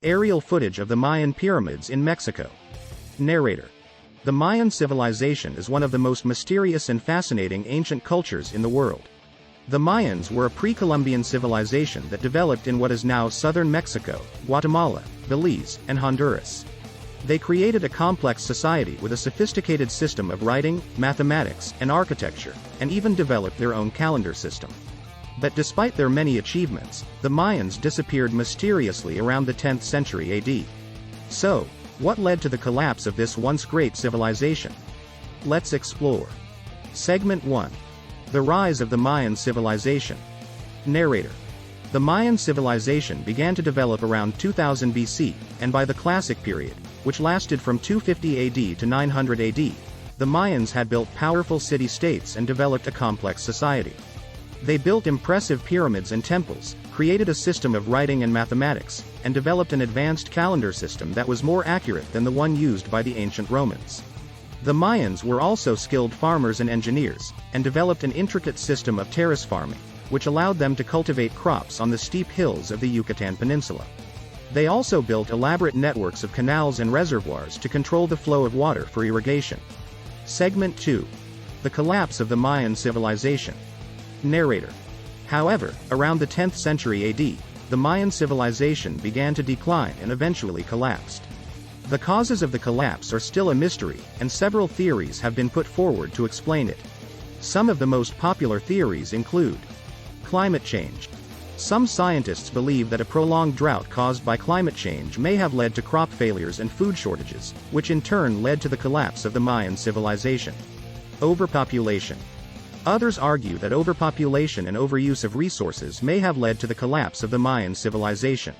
Aerial footage of the Mayan pyramids in Mexico. Narrator. The Mayan civilization is one of the most mysterious and fascinating ancient cultures in the world. The Mayans were a pre-Columbian civilization that developed in what is now southern Mexico, Guatemala, Belize, and Honduras. They created a complex society with a sophisticated system of writing, mathematics, and architecture, and even developed their own calendar system. But despite their many achievements, the Mayans disappeared mysteriously around the 10th century AD. So, what led to the collapse of this once great civilization? Let's explore. Segment 1. The rise of the Mayan civilization. Narrator. The Mayan civilization began to develop around 2000 BC, and by the Classic period, which lasted from 250 AD to 900 AD, the Mayans had built powerful city-states and developed a complex society. They built impressive pyramids and temples, created a system of writing and mathematics, and developed an advanced calendar system that was more accurate than the one used by the ancient Romans. The Mayans were also skilled farmers and engineers, and developed an intricate system of terrace farming, which allowed them to cultivate crops on the steep hills of the Yucatan Peninsula. They also built elaborate networks of canals and reservoirs to control the flow of water for irrigation. Segment 2. The collapse of the Mayan civilization. Narrator. However, around the 10th century AD, the Mayan civilization began to decline and eventually collapsed. The causes of the collapse are still a mystery, and several theories have been put forward to explain it. Some of the most popular theories include climate change. Some scientists believe that a prolonged drought caused by climate change may have led to crop failures and food shortages, which in turn led to the collapse of the Mayan civilization. Overpopulation. Others argue that overpopulation and overuse of resources may have led to the collapse of the Mayan civilization.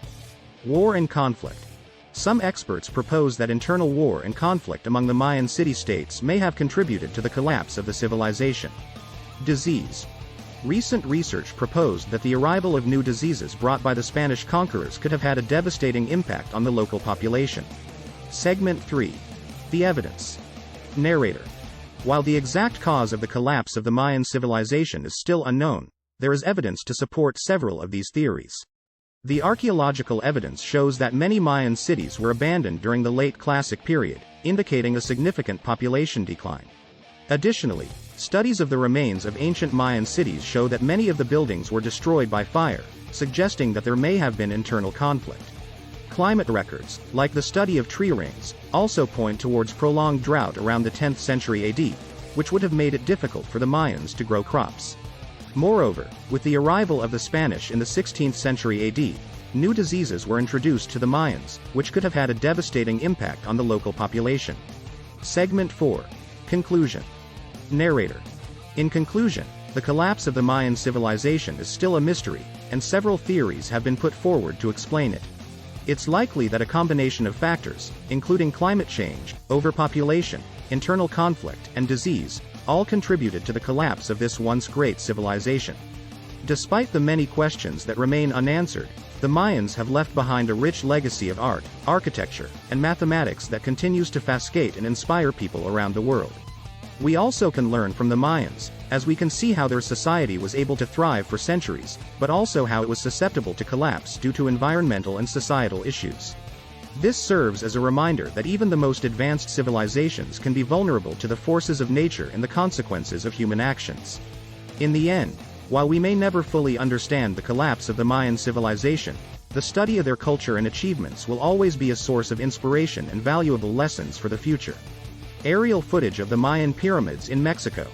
War and conflict. Some experts propose that internal war and conflict among the Mayan city-states may have contributed to the collapse of the civilization. Disease. Recent research proposed that the arrival of new diseases brought by the Spanish conquerors could have had a devastating impact on the local population. Segment 3. The evidence. Narrator. While the exact cause of the collapse of the Mayan civilization is still unknown, there is evidence to support several of these theories. The archaeological evidence shows that many Mayan cities were abandoned during the late Classic period, indicating a significant population decline. Additionally, studies of the remains of ancient Mayan cities show that many of the buildings were destroyed by fire, suggesting that there may have been internal conflict. Climate records, like the study of tree rings, also point towards prolonged drought around the 10th century AD, which would have made it difficult for the Mayans to grow crops. Moreover, with the arrival of the Spanish in the 16th century AD, new diseases were introduced to the Mayans, which could have had a devastating impact on the local population. Segment 4. Conclusion. Narrator. In conclusion, the collapse of the Mayan civilization is still a mystery, and several theories have been put forward to explain it. It's likely that a combination of factors, including climate change, overpopulation, internal conflict, and disease, all contributed to the collapse of this once great civilization. Despite the many questions that remain unanswered, the Mayans have left behind a rich legacy of art, architecture, and mathematics that continues to fascinate and inspire people around the world. We also can learn from the Mayans, as we can see how their society was able to thrive for centuries, but also how it was susceptible to collapse due to environmental and societal issues. This serves as a reminder that even the most advanced civilizations can be vulnerable to the forces of nature and the consequences of human actions. In the end, while we may never fully understand the collapse of the Mayan civilization, the study of their culture and achievements will always be a source of inspiration and valuable lessons for the future. Aerial footage of the Mayan pyramids in Mexico.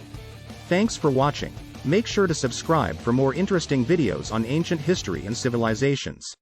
Thanks for watching. Make sure to subscribe for more interesting videos on ancient history and civilizations.